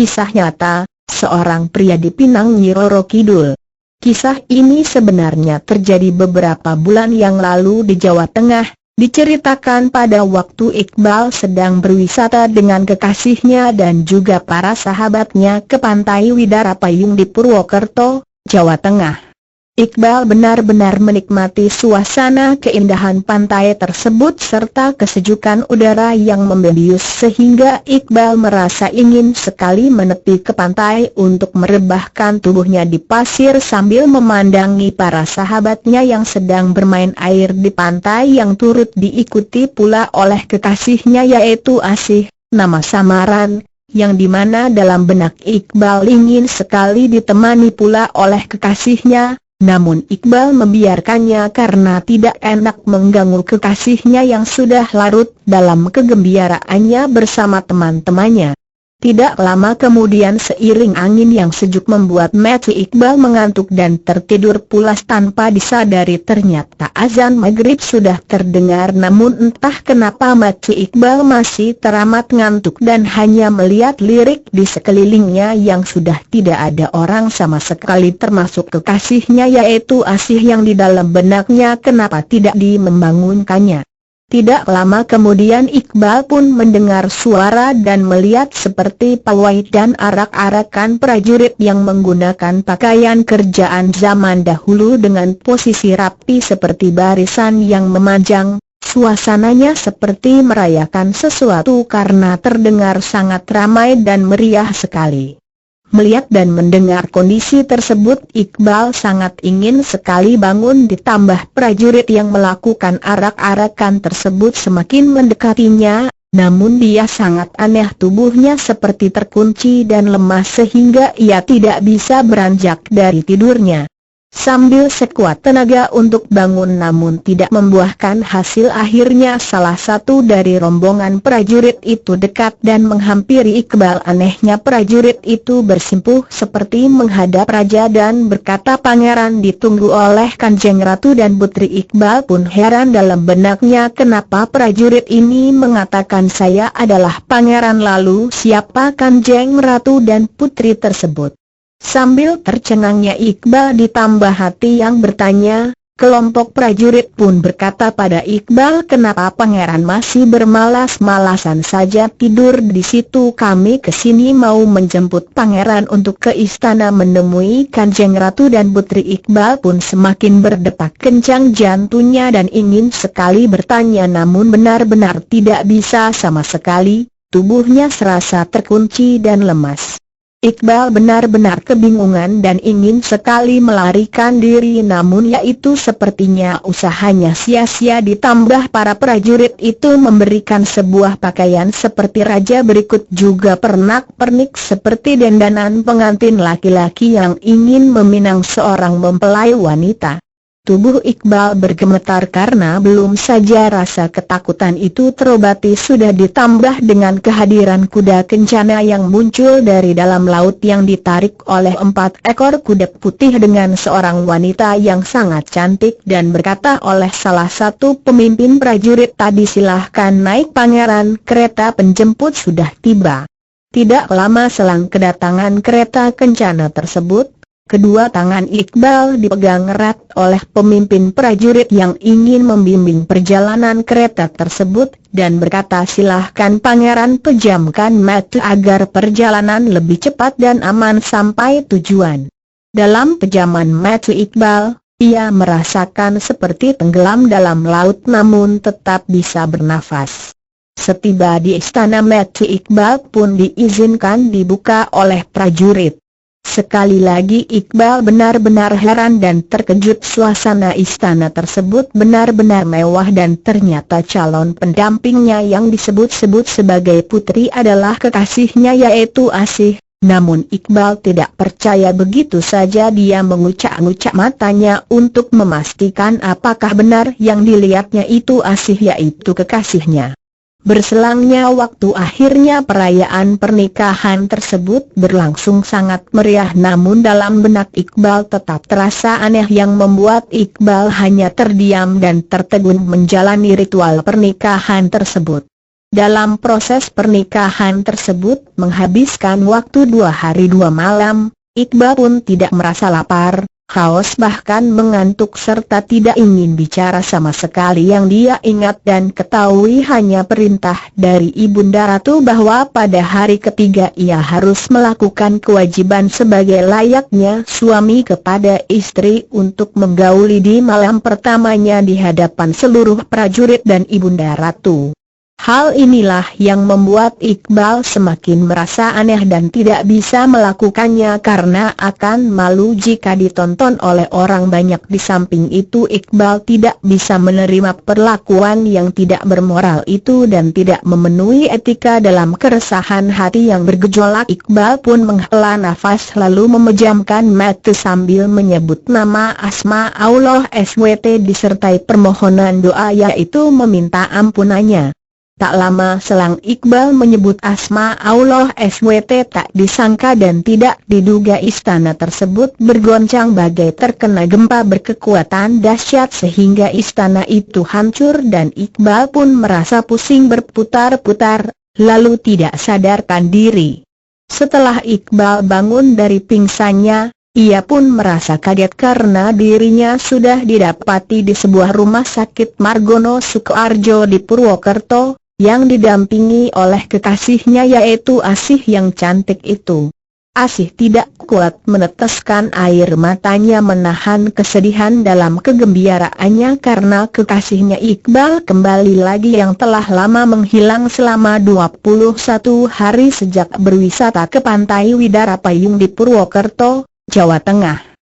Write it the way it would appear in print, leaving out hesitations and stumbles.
kisah nyata, seorang pria di Pinang Nyi Roro Kidul. Kisah ini sebenarnya terjadi beberapa bulan yang lalu di Jawa Tengah, diceritakan pada waktu Iqbal sedang berwisata dengan kekasihnya dan juga para sahabatnya ke pantai Widara Payung di Purwokerto, Jawa Tengah. Iqbal benar-benar menikmati suasana keindahan pantai tersebut serta kesejukan udara yang membius sehingga Iqbal merasa ingin sekali menepi ke pantai untuk merebahkan tubuhnya di pasir sambil memandangi para sahabatnya yang sedang bermain air di pantai yang turut diikuti pula oleh kekasihnya yaitu Asih, nama samaran, yang dimana dalam benak Iqbal ingin sekali ditemani pula oleh kekasihnya. Namun Iqbal membiarkannya karena tidak enak mengganggu kekasihnya yang sudah larut dalam kegembiraannya bersama teman-temannya. Tidak lama kemudian seiring angin yang sejuk membuat mata Iqbal mengantuk dan tertidur pulas tanpa disadari ternyata azan maghrib sudah terdengar namun entah kenapa mata Iqbal masih teramat ngantuk dan hanya melihat lirik di sekelilingnya yang sudah tidak ada orang sama sekali termasuk kekasihnya yaitu Asih yang di dalam benaknya kenapa tidak membangunkannya. Tidak lama kemudian Iqbal pun mendengar suara dan melihat seperti pawai dan arak-arakan prajurit yang menggunakan pakaian kerjaan zaman dahulu dengan posisi rapi seperti barisan yang memanjang. Suasananya seperti merayakan sesuatu karena terdengar sangat ramai dan meriah sekali. Melihat dan mendengar kondisi tersebut Iqbal sangat ingin sekali bangun ditambah prajurit yang melakukan arak-arakan tersebut semakin mendekatinya, namun dia sangat aneh tubuhnya seperti terkunci dan lemas sehingga ia tidak bisa beranjak dari tidurnya. Sambil sekuat tenaga untuk bangun namun tidak membuahkan hasil akhirnya salah satu dari rombongan prajurit itu dekat dan menghampiri Iqbal. Anehnya prajurit itu bersimpuh seperti menghadap raja dan berkata pangeran ditunggu oleh Kanjeng Ratu dan Putri. Iqbal pun heran dalam benaknya kenapa prajurit ini mengatakan saya adalah pangeran lalu siapa Kanjeng Ratu dan Putri tersebut. Sambil tercengangnya Iqbal ditambah hati yang bertanya, kelompok prajurit pun berkata pada Iqbal kenapa pangeran masih bermalas-malasan saja tidur di situ kami kesini mau menjemput pangeran untuk ke istana menemui Kanjeng Ratu dan Putri. Iqbal pun semakin berdetak kencang jantungnya dan ingin sekali bertanya namun benar-benar tidak bisa sama sekali, tubuhnya serasa terkunci dan lemas. Iqbal benar-benar kebingungan dan ingin sekali melarikan diri namun yaitu sepertinya usahanya sia-sia ditambah para prajurit itu memberikan sebuah pakaian seperti raja berikut juga pernak-pernik seperti dandanan pengantin laki-laki yang ingin meminang seorang mempelai wanita. Tubuh Iqbal bergemetar karena belum saja rasa ketakutan itu terobati sudah ditambah dengan kehadiran kuda kencana yang muncul dari dalam laut yang ditarik oleh 4 ekor kuda putih dengan seorang wanita yang sangat cantik dan berkata oleh salah satu pemimpin prajurit tadi silahkan naik pangeran kereta penjemput sudah tiba. Tidak lama selang kedatangan kereta kencana tersebut, kedua tangan Iqbal dipegang erat oleh pemimpin prajurit yang ingin membimbing perjalanan kereta tersebut dan berkata silahkan pangeran pejamkan mata agar perjalanan lebih cepat dan aman sampai tujuan. Dalam pejaman mata Iqbal, ia merasakan seperti tenggelam dalam laut namun tetap bisa bernafas. Setiba di istana mata Iqbal pun diizinkan dibuka oleh prajurit. Sekali lagi Iqbal benar-benar heran dan terkejut suasana istana tersebut benar-benar mewah dan ternyata calon pendampingnya yang disebut-sebut sebagai putri adalah kekasihnya yaitu Asih. Namun Iqbal tidak percaya begitu saja dia mengucak-ngucak matanya untuk memastikan apakah benar yang dilihatnya itu Asih yaitu kekasihnya. Berselangnya waktu akhirnya perayaan pernikahan tersebut berlangsung sangat meriah namun dalam benak Iqbal tetap terasa aneh yang membuat Iqbal hanya terdiam dan tertegun menjalani ritual pernikahan tersebut. Dalam proses pernikahan tersebut menghabiskan waktu 2 hari 2 malam, Iqbal pun tidak merasa lapar, haus bahkan mengantuk serta tidak ingin bicara sama sekali. Yang dia ingat dan ketahui hanya perintah dari Ibunda Ratu bahwa pada hari ketiga ia harus melakukan kewajiban sebagai layaknya suami kepada istri untuk menggauli di malam pertamanya di hadapan seluruh prajurit dan Ibunda Ratu. Hal inilah yang membuat Iqbal semakin merasa aneh dan tidak bisa melakukannya karena akan malu jika ditonton oleh orang banyak. Di samping itu Iqbal tidak bisa menerima perlakuan yang tidak bermoral itu dan tidak memenuhi etika. Dalam keresahan hati yang bergejolak, Iqbal pun menghela nafas lalu memejamkan mata sambil menyebut nama Asma Allah SWT disertai permohonan doa yaitu meminta ampunannya. Tak lama selang Iqbal menyebut Asma Allah SWT, tak disangka dan tidak diduga istana tersebut bergoncang bagai terkena gempa berkekuatan dahsyat sehingga istana itu hancur dan Iqbal pun merasa pusing berputar-putar, lalu tidak sadarkan diri. Setelah Iqbal bangun dari pingsannya, ia pun merasa kaget karena dirinya sudah didapati di sebuah rumah sakit Margono Sukoharjo di Purwokerto, yang didampingi oleh kekasihnya yaitu Asih yang cantik itu. Asih tidak kuat meneteskan air matanya menahan kesedihan dalam kegembiraannya karena kekasihnya Iqbal kembali lagi yang telah lama menghilang selama 21 hari sejak berwisata ke pantai Widara Payung di Purwokerto, Jawa Tengah.